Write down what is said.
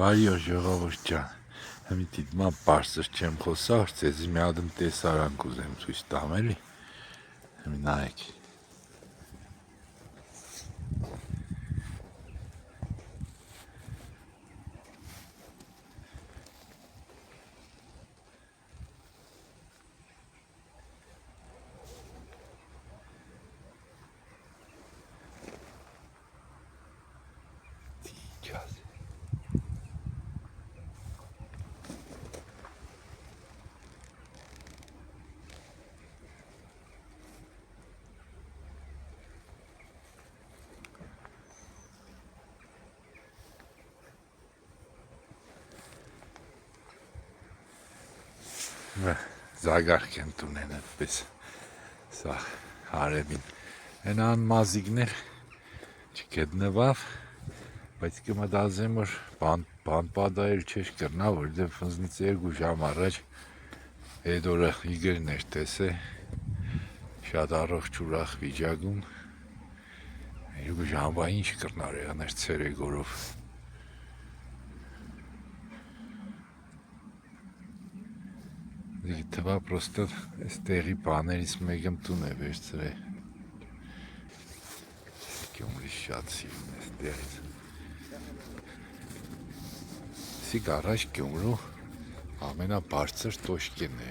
Բարի օր ժողովուրդ ջան, մի դիտմա պարսր չեմ խոսար, ձեզի մի ադմ տեսարան կուզեմ ցույց տամ էլի, մի նայեք։ Զագարք եմ տունեն այդպես, սա հարևին, են ան մազիգներ չգտնվավ, բայց կմտածեմ, որ բան պատայել չեշ կրնա, որ դե ֆնզնից 2 ժամ առաջ այդ օրը Իգորն էր տեսե, շատ առողջ ուրախ վիճակում, 2 ժամվա ինչ կրնար եղներ ցերեգորով։ Թվա պրոստը այս տեղի բաներից մեկը տուն է վերցրել։ Գյումրի շատ սիրուն է տեղից։ Սիկ առաջ Գյումրու ամենաբարձր տոշկեն է։